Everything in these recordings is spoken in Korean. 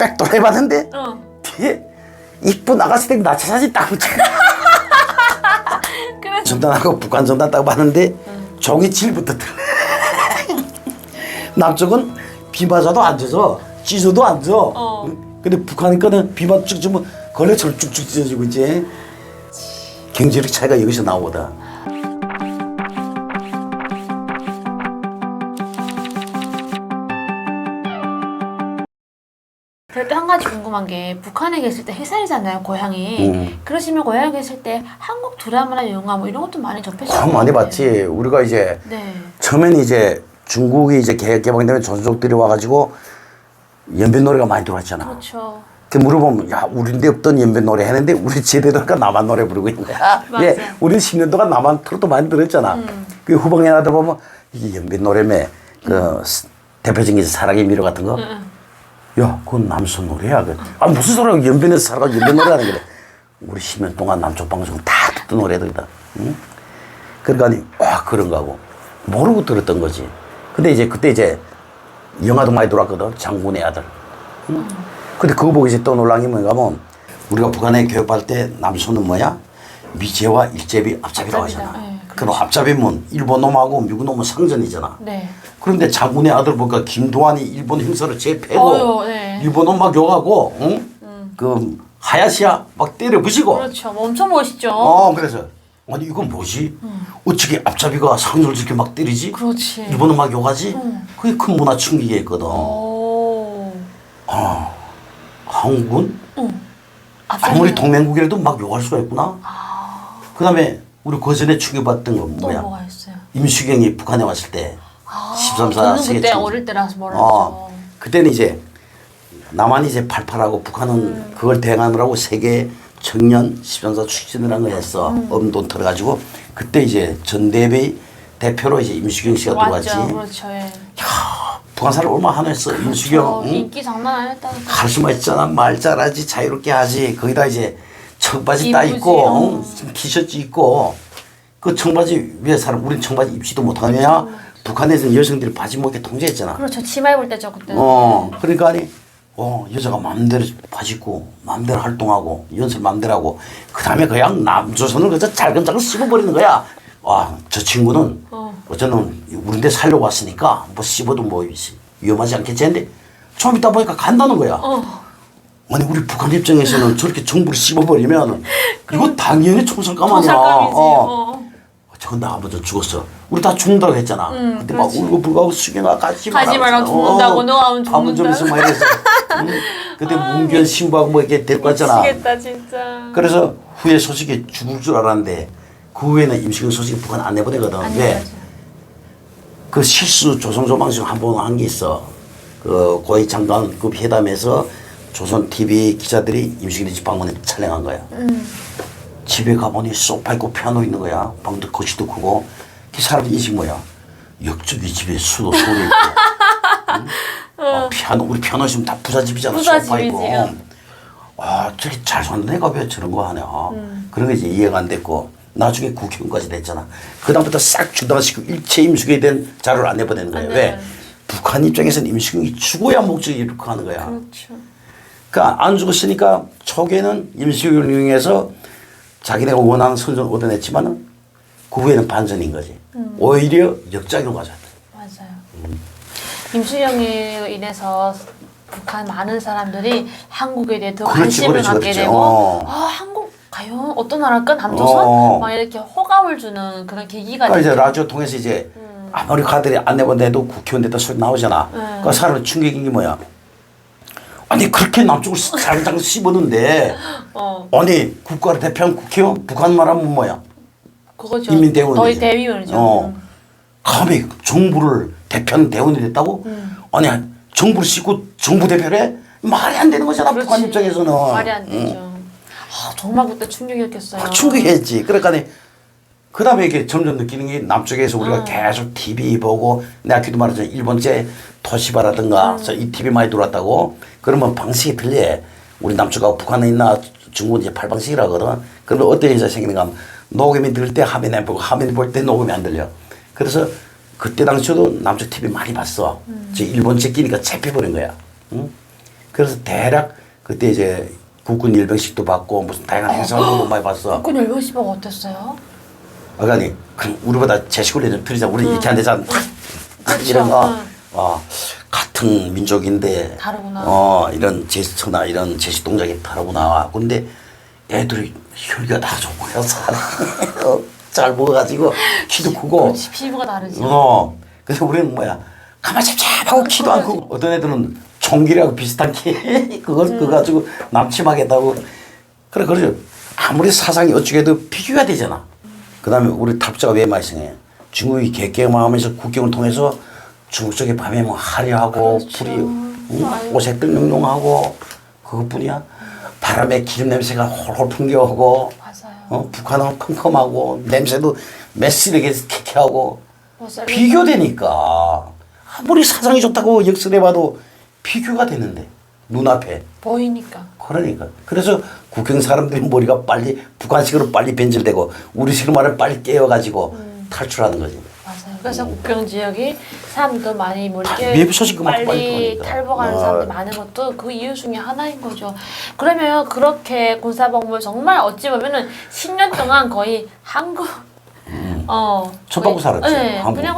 백도로 해봤는데 뒤에 이쁜 아가씨들 나차 사진 딱 붙여. 그래. 전단하고 북한 전단 딱 봤는데 종이칠부터 남쪽은 비 맞아도 안 젖어, 찢어도 안 져. 근데 북한 거는 비만 쭉 주면 걸레처럼 쭉쭉 찢어지고 있지. 경제력 차이가 여기서 나오거든. 제가 또 한 가지 궁금한 게 북한에 계실 때 해살이잖아요, 고향이. 그러시면 고향에 계실 때 한국 드라마나 영화 뭐 이런 것도 많이 접하셨어요? 많이 봤지. 우리가 이제 네. 처음에는 이제 중국이 이제 개방되면 조선족들이 와가지고 연변 노래가 많이 들어왔잖아. 그렇죠. 그 물어보면 야 우리인데 없던 연변 노래 했는데 우리 제대로니까 나만 노래 부르고 있는 거야. 예, 우리 10년 동안 나만 트로트 많이 들었잖아. 그 후방에 나다 보면 이게 연변 노래매 그 대표적인 게 사랑의 미로 같은 거. 야 그건 남선 노래야. 아 무슨 소리야 연변에서 살아가 연변 노래하는 거래. 우리 10년 동안 남쪽 방송 다 듣던 노래들이다. 응? 그러니까 와 그런가 하고 모르고 들었던 거지. 근데 이제 그때 이제 영화도 많이 들어왔거든. 장군의 아들. 응? 근데 그거 보고 이제 또 놀란 게 뭔가 하면 우리가 북한에 교육할 때 남소는 뭐야? 미제와 일제비 앞잡이라고 하잖아. 네, 그럼 앞잡이면 일본 놈하고 미국 놈은 상전이잖아. 네. 그런데 장군의 아들 보니까 김도환이 일본 형사를 제패고 네. 일본 놈 막 욕하고 응? 그 하야시야 막 때려 부시고. 그렇죠. 뭐 엄청 멋있죠. 그래서 아니 이건 뭐지? 어떻게 앞잡이가 상전을 저렇게 막 때리지? 그렇지. 일본은 막 욕하지? 그게 큰 문화 충격이었거든. 오. 한국은 앞서는 아무리 동맹국이라도 막 욕할 수가 있구나. 그 다음에 우리 그 전에 충격받던 건 또 뭐야? 뭐가 있어요? 임수경이 북한에 왔을 때 13사 저는 세계 그때 충격. 어릴 때라서 몰랐죠. 그때는 이제 남한이 이제 팔팔하고 북한은 그걸 대응하느라고 세계 청년 13사 추진이라는 걸 했어. 엄돈 털어가지고 그때 이제 전대회 대표로 이제 임수경 씨가 들어갔지. 맞죠. 그렇죠. 예. 북한 사람 얼마나 하나했어. 임수경. 응? 인기 장난 아니었다니까. 카리스마 있잖아. 말 잘하지. 자유롭게 하지. 거기다 이제 청바지 딱 이쁘지, 입고 티셔츠 입고 그 청바지 위에 사람 우린 청바지 입지도 못하냐. 북한에서는 여성들이 바지 목에 통제했잖아. 그렇죠. 치마 입을 때죠 그때. 그러니까 아니 여자가 마음대로 바지 입고 마음대로 활동하고 연설 마음대로 하고 그 다음에 그냥 남조선을 그저 잘근잘근 씹어버리는 거야. 와 저 친구는 어쩌면 우리인데 살려고 왔으니까 뭐 씹어도 뭐 위험하지 않겠지 했는데 좀 있다 보니까 간다는 거야. 아니 우리 북한 입장에서는 저렇게 정부를 씹어버리면 이거 당연히 총살감 아니야. 총살감이지. 저건 나 아버지 죽었어. 우리 다 죽는다고 했잖아. 그때 막 울고 불고 수경아 가지 가지 말라 죽는다고 너 하면 죽는다. 아버지면서 막 이랬어. 그때 문견 신부하고 뭐 이렇게 데리고 왔잖아. 미치겠다 진짜. 그래서 후에 소식이 죽을 줄 알았는데 그 후에는 임시경 소식이 북한 안 내보내거든. 왜? 그 실수 조선조방송 한 번 한 게 있어. 그 고위 장관 그 회담에서 조선 TV 기자들이 임시경이 집 방문에 촬영한 거야. 집에 가보니 소파 있고 피아노 있는 거야. 방도 거실도 크고. 그 사람 인식 뭐야? 역적이 집에 수도 소리 있고. 피아노 우리 피아노 있으면 다 부잣집이잖아. 소파 있고. 저렇게 잘 사는 애가 왜 저런 거 하냐. 그런 게 이제 이해가 안 됐고 나중에 국회의원까지 됐잖아. 그다음부터 싹 중단시키고 일체 임수경에 대한 자료를 안 내보내는 거야. 왜? 북한 입장에서는 임수경이 죽어야 목적이 이렇게 하는 거야. 그렇죠. 그러니까 안 죽었으니까 초기에는 임수경을 이용해서 자기네가 원하는 선전을 얻어냈지만은 그 후에는 반전인 거지. 오히려 역작용을 가져왔다. 맞아요. 임수경으로 인해서 북한 많은 사람들이 한국에 대해 더 관심을 갖게 되고 한국 과연 어떤 나라일까? 남조선? 막 이렇게 호감을 주는 그런 계기가 그러니까 이제 라디오 통해서 이제 아무리 가들이 안 내보내도 국회의원 됐다 소리 나오잖아. 그러니까 사람은 충격인 게 뭐야? 아니 그렇게 남쪽을 잘장 씹었는데 아니 국가를 대표한 국회의원 북한 말하면 뭐야? 그거죠. 인민대원이지. 거의 대의원이죠. 감히 정부를 대표하는 대원이 됐다고? 아니 정부를 씹고 정부 대표를 해? 말이 안 되는 거잖아. 그렇지. 북한 입장에서는. 말이 안 되죠. 정말 그때 충격이었겠어요. 충격했지. 그러니까 그 다음에 이게 점점 느끼는 게 남쪽에서 우리가 계속 TV 보고 내가 아까도 말했잖아. 일본제 토시바라든가 이 TV 많이 들어왔다고. 그러면 방식이 틀려. 우리 남쪽하고 북한에 있나 중국은 이제 팔방식이라거든. 그러면 어떤 현상이 생기는가 하면 녹음이 들을 때 화면이 안 보고 화면이 볼 때 녹음이 안 들려. 그래서 그때 당시에도 남쪽 TV 많이 봤어. 저 일본제 끼니까 잡혀버린 거야. 응? 그래서 대략 그때 이제 국군 일병식도 받고 무슨 다양한 행사도 많이 봤어. 국군 열병식은 어땠어요? 아가니 우리보다 제식을 좀 틀리자. 우리 이렇게 안 되잖아. 이런 거 같은 민족인데 이런 제스처나 이런 제식 동작이 다르구나. 근데 애들이 혈기가 다 좋고요. 잘 먹어가지고 키도 크고. 그렇지, 피부가 다르지. 그래서 우리는 뭐야 가만 찹찹하고 키도 안 크고 어떤 애들은 총기라고 비슷한 키 그거 가지고 남침하겠다고 그래 그러죠. 아무리 사상이 어쩌게도 비교가 되잖아. 그다음에 우리 탈북자가 왜 많이 생해? 중국이 개개망하면서 국경을 통해서 중국 쪽에 밤에 뭐 화려하고 그렇죠. 불이 오색들 영롱하고 그것뿐이야. 바람에 기름 냄새가 홀홀 풍겨오고 북한은 컴컴하고 냄새도 매스르게 캐캐하고 비교되니까 아무리 사상이 좋다고 역설해봐도 비교가 되는데 눈앞에 보이니까. 그러니까 그래서 국경 사람들이 머리가 빨리 북한식으로 빨리 변질되고 우리식으로 말을 빨리 깨어가지고 탈출하는 거지. 맞아요. 그래서 국경 지역이 사람도 많이 빨리 탈북하는 사람들이 많은 것도 그 이유 중에 하나인 거죠. 그러면 그렇게 군사복무를 정말 어찌 보면은 10년 동안 거의 한국 첫 살았지. 네, 그냥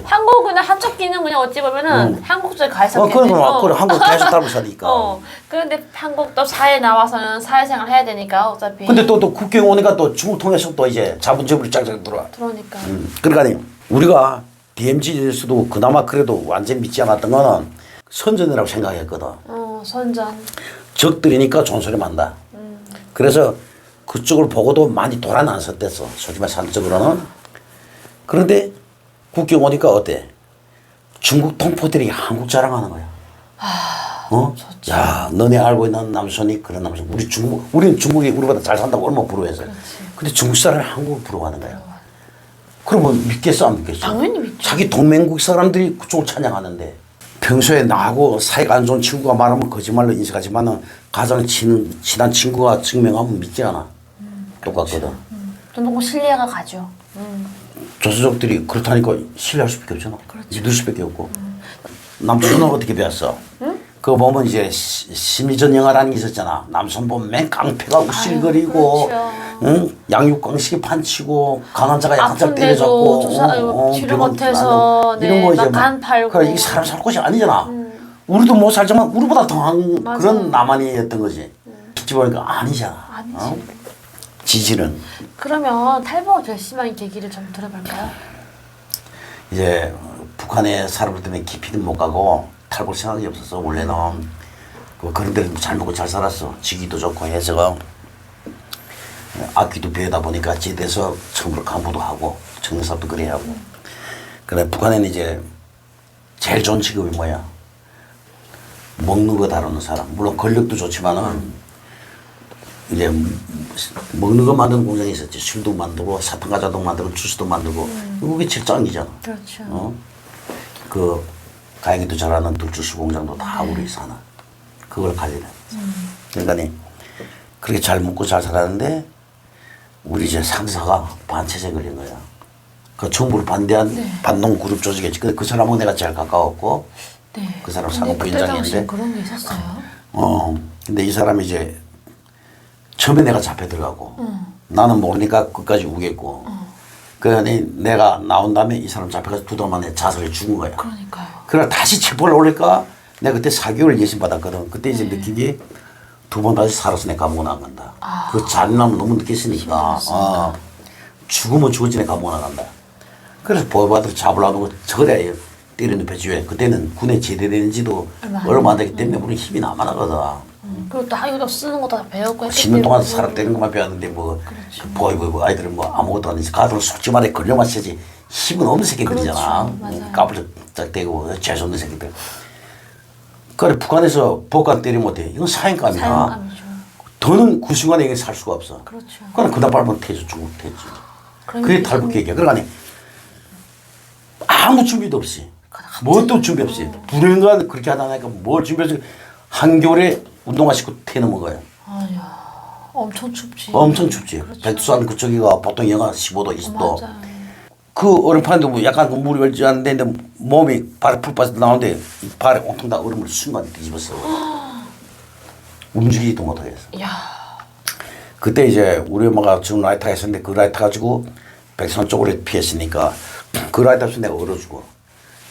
한국 그냥 한쪽 끼는 그냥 어찌 보면은 한국 쪽에 가 있었겠죠. 그래 한국 계속 탈북 사니까. 그런데 한국도 사회 나와서는 사회생활 해야 되니까 어차피. 근데 또 국경 오니까 또 중국 통해서 또 이제 자본주의로 짱짱 들어와. 그러니까. 그러니까 우리가 DMZ에서도 그나마 그래도 완전 믿지 않았던 거는 선전이라고 생각했거든. 선전. 적들이니까 존소리 한다. 그래서 그쪽을 보고도 많이 돌아나섰댔어. 솔직히 말해 산적으로는. 그런데 국경 오니까 어때? 중국 동포들이 한국 자랑하는 거야. 좋죠. 야, 너네 알고 있는 남손이 그런 남손. 우리는 중국이 우리보다 잘 산다고 얼마나 부러워해서. 근데 중국 사람을 한국을 부러워하는 거야. 그러면 믿겠어 안 믿겠어? 당연히 믿죠. 자기 동맹국 사람들이 그쪽을 찬양하는데 평소에 나하고 사이가 안 좋은 친구가 말하면 거짓말로 인식하지만 가장 친한 친구가 증명하면 믿지 않아. 똑같거든. 좀 너무 신뢰가 가죠. 조수족들이 그렇다니까 신뢰할 수밖에 없잖아. 믿을 수밖에 없고. 남촌은 어떻게 배웠어? 그거 보면 이제 심리전 영화라는 게 있었잖아. 남손 보면 맨 깡패가 우실거리고, 그렇죠. 양육강식에 판치고 강한 자가 약한 자를 때려잡고, 치료 못해서 이런 거 이제 간 팔고. 그래 이게 사람 살 곳이 아니잖아. 우리도 못 살지만 우리보다 더한 그런 남한이었던 거지. 듣지 보니까 아니잖아. 아니지. 지지는. 그러면 탈북을 결심한 계기를 좀 들어볼까요? 이제 북한에 살아볼 때문에 깊이는 못 가고 탈북 생각이 없었어. 원래는 그런 데는 잘 먹고 잘 살았어. 지기도 좋고 해서 악기도 배우다 보니까 제대해서 처음으로 간부도 하고 청년사업도 그래 하고. 그래 북한에는 이제 제일 좋은 직업이 뭐야? 먹는 거 다루는 사람. 물론 권력도 좋지만은 이제 먹는 거 만드는 공장이 있었지. 술도 만들고 사탕과자도 만들고 주스도 만들고 그게 제일 짱이잖아. 그렇죠. 그 가영이도 잘하는 들주스 공장도 다 우리 사나. 그걸 관리해. 그러니까 그렇게 잘 먹고 잘 살았는데 우리 이제 상사가 반체제 걸린 거야. 그 정부를 반대한 반동 그룹 조직이었지. 근데 그 사람은 내가 제일 가까웠고 그 사람 상업부위원장인데 그런 게 있었어요? 근데 이 사람이 이제 처음에 내가 잡혀 들어가고 나는 모르니까 끝까지 우겠고 그러니 내가 나온 다음에 이 사람 잡혀가지고 2달 만에 자살해 죽은 거야. 그러니까요. 그래 다시 체포를 올릴까? 내가 그때 4개월 예심 받았거든. 그때 이제 느낀 게 2번 다시 살아서 내 감옥 나간다. 그 잔인함을 너무 느꼈으니까 죽으면 죽었지 내 감옥 나간다. 그래서 보호받으러 잡으려고 저래 때려 눕혔지. 왜? 그때는 군에 제대되는지도 얼마 안 되기 때문에 우리 힘이 남아나거든. 그리고 또 이거 쓰는 거 다 배웠고 10년 동안 살았다는 것만 배웠는데 뭐 보이고 아이들은 뭐 아무것도 아니지. 가들은 솔직히 말해 걸려만 쓰지 힘은 없는 새끼들이잖아. 까불짝대고 재수 없는 새끼들. 그래 북한에서 복관 때리면 어때? 이건 사형감이야. 사형감이죠. 더는 그 순간에 이게 살 수가 없어. 그렇죠. 그럼 그다음 밟으면 퇴주 중국 퇴주. 그게 탈북 계획이야. 그러니까 아무 준비도 없이 뭣도 준비 없이 불행간 그렇게 하다 보니까 뭘 준비해서 한겨울에 운동화 신고 태넘은 거야. 아야, 엄청 춥지. 엄청 춥지. 그렇죠. 백두산 그쪽이가 보통 영하 15도, 20도. 맞아요. 그 얼음판도 뭐 약간 그 물이 얼지 않는데 몸이 발에 풀 빠져 나오는데 발에 온통 다 얼음을 순간 뒤집었어. 움직이지도 못하게 했어. 야. 그때 이제 우리 엄마가 지금 라이터가 있었는데 그 라이터 가지고 백선 쪽으로 피했으니까 그 라이터 없이 내가 얼어 죽어.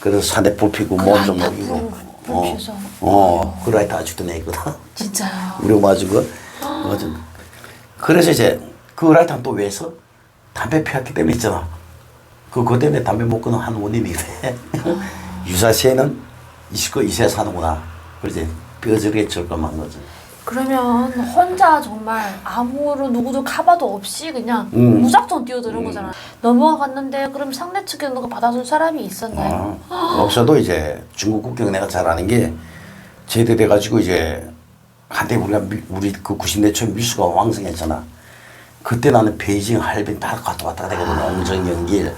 그래서 산에 불 피고 몸 좀 녹이고. 불 피워서. 그 라이터 아직도 내 있거든. 진짜요? 우리 엄마 주고. 그래서 이제 그 라이터는 또 왜 써? 담배 피웠기 때문에 있잖아. 그거 때문에 담배 못 끊는 한 원인이 그래. 유사시에는 이실거 이세 사는구나. 그러지. 뼈저리게 절감한 거지. 그러면 혼자 정말 아무런 누구도 카바도 없이 그냥 무작정 뛰어드는 거잖아. 넘어갔는데 그럼 상대 측에서 누가 받아준 사람이 있었나요? 없어도 이제 중국 국경 내가 잘 아는 게 제대돼가지고 이제 한때 우리 그 90대 초 미수가 왕성했잖아. 그때 나는 베이징, 할빈 다 갔다 왔다 되거든. 옹정, 연길.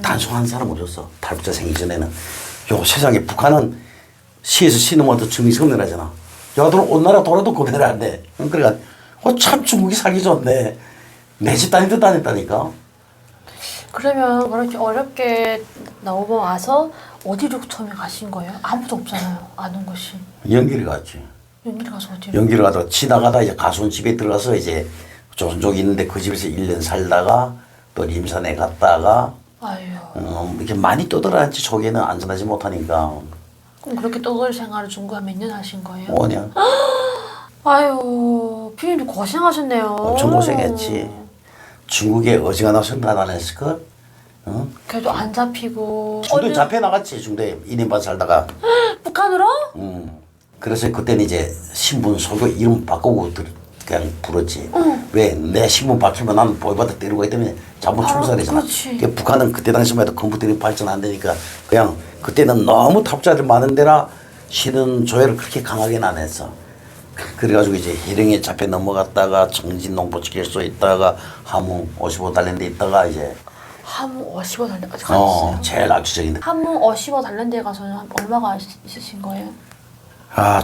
단속한 사람 없었어. 탈북자 생기 전에는. 요 세상에 북한은 시에서 시 넘어도 증명성내라잖아. 여하튼 온 나라 돌아도 구별을 안 돼. 그러니까 참 중국이 살기 좋네. 내 집 다니듯 다녔다니까. 그러면 그렇게 어렵게 넘어와서 어디로 처음에 가신 거예요? 아무도 없잖아요. 아는 곳이. 연길에 갔지. 연길 가서 어디로? 연길에 가다가 지나가다 이제 가수원 집에 들어가서 이제 조선족이 있는데 그 집에서 1년 살다가 또 림산에 갔다가 아유. 이렇게 많이 떠들어앉지 조개는 안전하지 못하니까. 그럼 그렇게 떠돌 생활을 중국에 몇 년 하신 거예요? 5년. 아유, 피디님 고생하셨네요. 엄청 고생했지. 중국에 어지간하면 안 했을걸? 응? 그래도 안 잡히고. 중도에 잡혀 나갔지. 중도에 1년 반 살다가. 북한으로? 그래서 그때는 이제 신분 소개 이름 바꾸고 그냥 불었지. 왜? 내 신분 바뀌면 나는 보이받아 때리고 있기 때문에 자본 충살이잖아. 그렇지. 북한은 그때 당시만 해도 컴퓨터이 발전 안 되니까 그냥 그때는 너무 탑자들 많은 데라 신은 조회를 그렇게 강하게는 안 했어. 그래가지고 이제 해령에 잡혀 넘어갔다가 정진 농부지결소 있다가 함흥 55달랜드 있다가 이제 함흥 55달랜드 가셨어요? 제일 악취적인데. 함흥 55달랜드에 가서는 얼마가 있으신 거예요?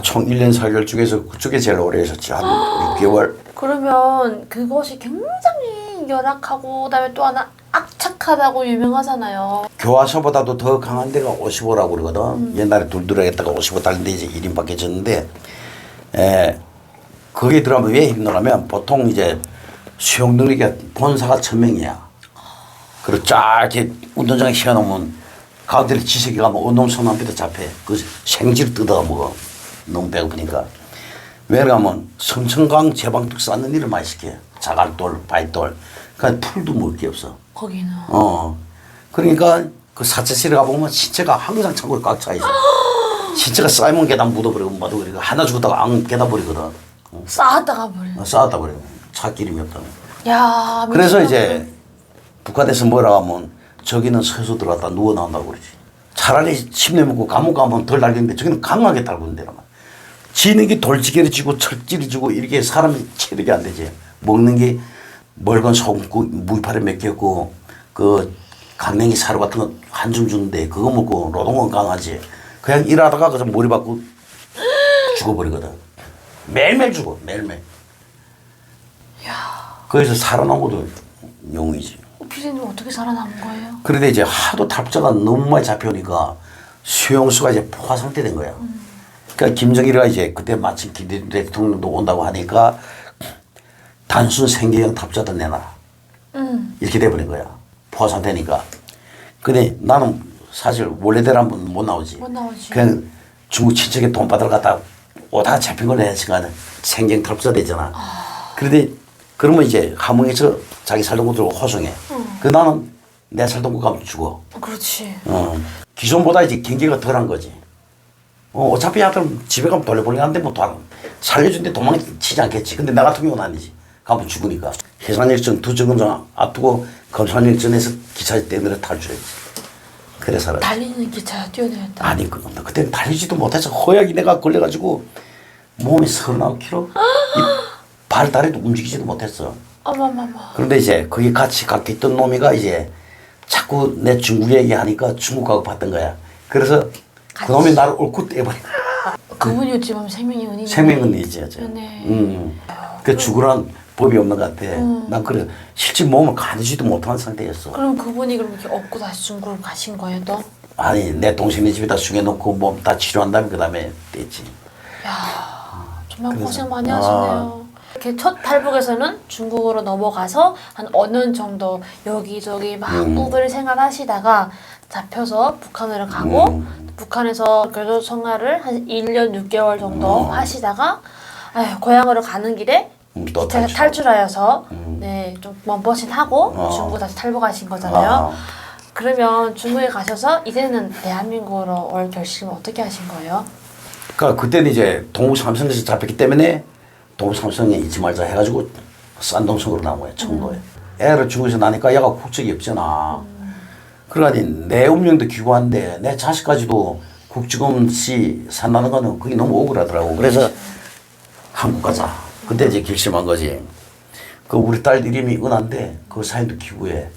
총 1년 4개월 중에서 그쪽에 제일 오래 있었지. 한 6개월. 그러면 그것이 굉장히 열악하고 그다음에 또 하나 악착하다고 유명하잖아요. 교화소보다도 더 강한 데가 55라고 그러거든. 옛날에 둘둘하겠다가 55달인데 이제 1인밖에 졌는데, 거기에 들어가면 왜 힘들냐면 보통 이제 수용 능력이 본사가 1000명이야. 그리고 쫙 이렇게 운동장에 휘어놓으면 가운데를 지색이 가면 운동선 앞에도 잡혀. 그 생지를 뜯어 먹어. 너무 배고프니까. 왜냐하면 성천강 제방뚝 쌓는 일을 많이 시켜. 자갈돌, 바위돌. 그러니까 풀도 먹을 게 없어. 거기는. 그러니까 그 사채실에 가보면 신체가 항상 창고에 꽉 차 있어. 신체가 쌓이면 계단 묻어버리고 묻어버리고 하나 죽었다가 안 깨다 버리거든. 쌓았다가 버려. 쌓았다 버려. 차길이 없다. 야. 그래서 이제 북한에서 뭐라 하면 저기는 서서 들어갔다 누워 나온다고 그러지. 차라리 침내 먹고 감옥 가면 덜 달리는데 저기는 강하게 달고 있는 데란 말이야. 지는 게 돌지게를 지고 철지를 지고 이렇게 사람이 체력이 안 되지. 먹는 게 멀건 소금국 무이파를 몇 개 없고 그 강냉이 사료 같은 거 한 줌 주는데 그거 먹고 노동은 강하지. 그냥 일하다가 그저 머리 받고 죽어버리거든. 매일매일 죽어. 매일매일. 그래서 살아난 것도 용이지. 피디님 어떻게 살아남은 거예요? 그런데 이제 하도 탈북자가 너무 많이 잡혀오니까 수용수가 이제 포화 상태 된 거야. 그러니까 김정일이가 이제 그때 마침 김대중 대통령도 온다고 하니까 단순 생계형 탈북자들 내놔라. 이렇게 돼버린 거야. 포화 상태니까. 근데 나는 사실 원래대로 하면 못 나오지. 못 나오지. 그냥 중국 친척에 돈 받으러 갔다 오다가 잡힌 걸 내니까 생계형 탈북자 되잖아. 그런데 그러면 이제 함흥에서 자기 살던 곳으로 호송해. 그 나는 내 살던 곳 가면 죽어. 그렇지. 기존보다 이제 경계가 덜한 거지. 어차피 하여튼 집에 가면 돌려보내긴 한데 뭐 살려준데 도망치지 않겠지. 근데 나 같은 경우는 아니지. 가면 죽으니까. 해산일전 2정거장 앞두고 검산일전에서 기차 떼내려 탈출했지. 그래서 달리는 기차 뛰어내렸다. 아니 그때 달리지도 못해서 허약이 내가 걸려가지고 몸이 39kg. 발 다리도 움직이지도 못했어. 어머머머. 그런데 이제 거기 같이 있던 놈이가 이제 자꾸 내 중국 얘기하니까 중국 가고 봤던 거야. 그래서 그 놈이 나를 옳고 떼버린 거야. 그분이 어찌 보면 생명의 은인이. 생명의 은이지. 네. 그 죽으란 법이 없는 것 같아. 난 그래 실제 몸을 가누지도 못하는 상태였어. 그럼 그분이 그럼 이렇게 업고 다시 중국으로 가신 거예요, 또? 아니 내 동생네 집에다 숙여놓고 몸 다 치료한 다음에 그 다음에 뗐지. 야, 정말 그래서- 고생 많이 하시네요. 이렇게 첫 탈북에서는 중국으로 넘어가서 한 어느 년 정도 여기저기 막 우브를 생활하시다가 잡혀서 북한으로 가고 북한에서 교도 생활을 한 1년 6개월 정도 하시다가 아휴, 고향으로 가는 길에 또 기차에서 탈출하여서 네, 좀 먼버신하고 중국 다시 탈북하신 거잖아요. 그러면 중국에 가셔서 이제는 대한민국으로 올 결심을 어떻게 하신 거예요? 그러니까 그때는 이제 동북 삼성에서 잡혔기 때문에 동북 삼성에 잊지 말자 해가지고 산동성으로 나온 거야, 청도에. 애를 중국에서 나니까 얘가 국적이 없잖아. 그러니 내 운명도 귀고한데 내 자식까지도 국적 없이 산다는 거는 그게 너무 억울하더라고. 그래서 한국 가자. 그때 이제 결심한 거지. 그 우리 딸 이름이 은하인데 그 사이도 기구해.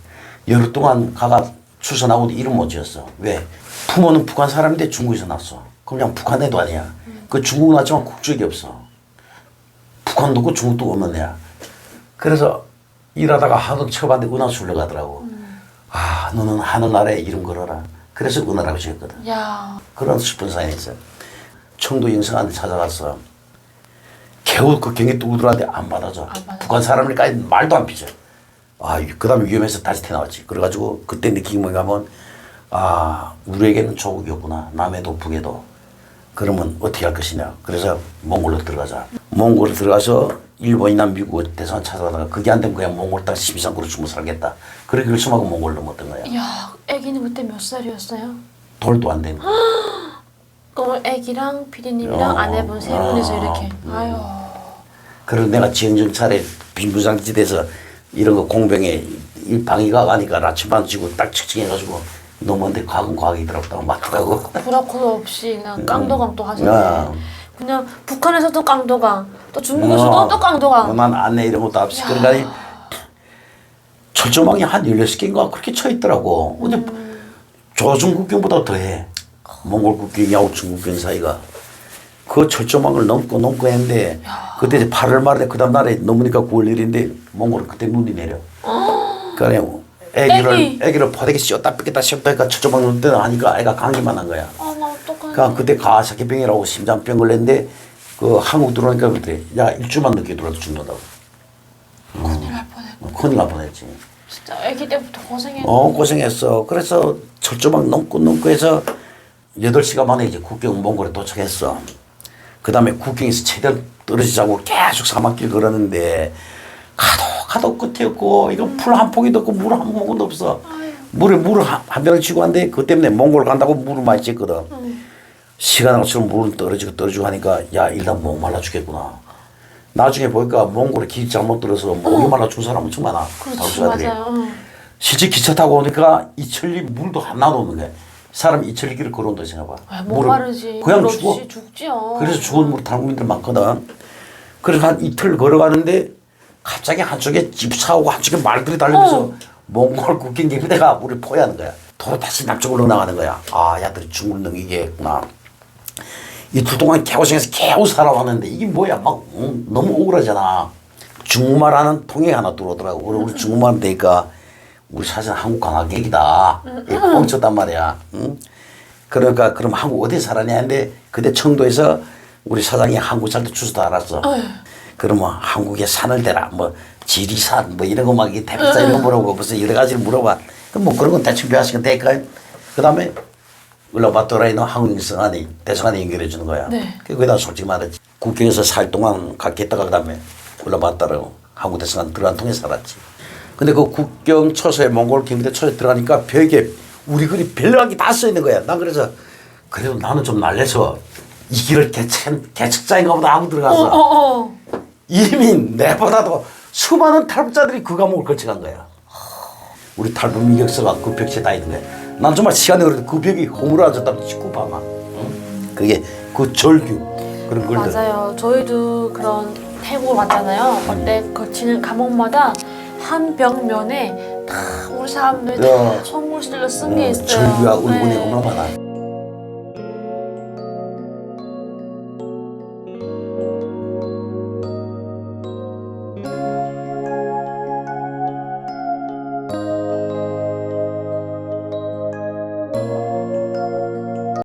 여러 동안 가가 출산하고도 이름 못 지었어. 왜? 부모는 북한 사람인데 중국에서 났어. 그냥 북한 애도 아니야. 그 중국 났지만 국적이 없어. 북한도 없고 중국도 없는 애야. 그래서 일하다가 하도 쳐봤는데 은하 술래 가더라고. 아, 너는 하늘나라에 이름 걸어라. 그래서 은하라고 지었거든. 야, 그런 슬픈 사연이 있어. 청도 영성한테 찾아갔어. 겨우 그 경기 뚜구들한테 안 받아줘. 북한 사람이니까 말도 안 피죠. 아, 그 다음에 위험해서 다시 태어나왔지. 그래가지고 그때 느낀 게 뭔가 하면, 아, 우리에게는 조국이었구나. 남해도 북에도. 그러면 어떻게 할 것이냐. 그래서 몽골로 들어가자. 몽골로 들어가서 일본이나 미국 대사관 찾아가다가 그게 안 되면 그냥 몽골 땅 심상구로 죽어 살겠다. 그렇게 결심하고 몽골로 넘었던 거야. 야, 아기는 그때 몇 살이었어요? 돌도 안 되는 거야. 그럼 아기랑 피디님이랑 아내분 세 분이서 이렇게. 아유. 그래서 내가 지형정찰에 빈부장지대에서 이런 거 공병에 이 방위가 가니까 나침반 쥐고 딱 측정해가지고 너무한데 과학은 과학이더라고 맞더라고. 브라콜 없이 그냥 깡도강 또 하시네. 야. 그냥 북한에서도 깡도강, 또 중국에서도 또 깡도강. 난 안내 이런 것도 없이 그러니까 철조망이 한 16개인가 그렇게 쳐 있더라고. 근데 조중 국경보다 더해. 몽골 국경하고 중국 국경 사이가. 그 철조망을 넘고 했는데 그때 이제 8월 말에 그 다음 날에 넘으니까 9월 1일인데 몽골은 그때 눈이 내려. 그러니까 애기를 포대기 씌웠다 뺏겼다 씌웠다 하니까 철조망 넘을 때는 하니까 애가 감기만 한 거야. 아, 나 어떡하냐. 그러니까 그때 가사키병이라고 심장병 걸렸는데 그 한국 들어오니까 그때 야 일주만 늦게 들어와서 죽는다고. 큰일 날 뻔했고. 큰일 날 뻔했지. 진짜 아기 때부터 고생했네. 고생했어. 그래서 철조망 넘고 해서 8시간 만에 이제 국경 몽골에 도착했어. 그 다음에 국경에서 최대한 떨어지자고 계속 사막길 걸었는데 가도 끝이 없고 이거 풀 한 포기도 없고 물 한 모금도 없어. 물을 한 병을 쥐고 왔는데 그것 때문에 몽골 간다고 물을 많이 쬐거든. 시간하고처럼 물은 떨어지고 하니까 야 일단 목말라 죽겠구나. 나중에 보니까 몽골에 길 잘못 들어서 목이 말라 죽은 사람 엄청 많아. 그렇지, 맞아요. 실제 기차 타고 오니까 이천리 물도 하나도 없는 거야. 사람이 이천리 길을 걸어온다 생각해봐. 아, 목마르지. 그냥 물 죽어. 없이 죽지요. 그래서 죽은 물 탈북민들 많거든. 그래서 한 이틀 걸어가는데 갑자기 한쪽에 집차오고 한쪽에 말들이 달리면서 몽골 국경기 부대가 우리 포위하는 거야. 도로 다시 남쪽으로 나가는 거야. 아, 야들이 중국을 넘기겠구나. 이틀 동안 개고생해서 겨우 살아왔는데 이게 뭐야 막 너무 억울하잖아. 중국말 하는 통역이 하나 들어오더라고. 우리 중국말 되니까 우리 사실 한국 관광객이다. 뻥쳤단 말이야. 응? 그러니까 그럼 한국 어디 살았냐 했는데 그때 청도에서 우리 사장이 한국 살 때 주소도 알았어. 그러면 한국에 산을 대라 뭐 지리산 뭐 이런 거 막 대비사 이런 거 물어보고 무슨 여러 가지를 물어봐. 그럼 뭐 그런 건 대충 배웠으니까 될까. 그 다음에 울라바토르에 있는 한국인성한테 대사관에 연결해 주는 거야. 네. 거기다 솔직히 말했지. 국경에서 살 동안 갔겠다가 그 다음에 울라바토르 한국 대사관 들어간 통해 살았지. 근데 그 국경 초소에 몽골 경비대 초소에 들어가니까 벽에 우리 글이 별명이 다 써 있는 거야. 난 그래서 그래도 나는 좀 날래서 이 길을 개척자인가 보다 하고 들어가서 이미 내보다도 수많은 탈북자들이 그 과목을 거쳐간 거야. 우리 탈북 미격서가 그 벽지에 다 있는 거야. 난 정말 시간이 그래도 그 벽이 허물어졌다고 짓고 봐마. 응? 그게 그 절규 그런 걸들. 맞아요. 저희도 그런 태국을 왔잖아요. 그때 거치는 과목마다 한 벽면에 다 우리 사람들이 다 손글씨로 쓴 게 있어요. 절규와 울분이 네. 얼마나 많아.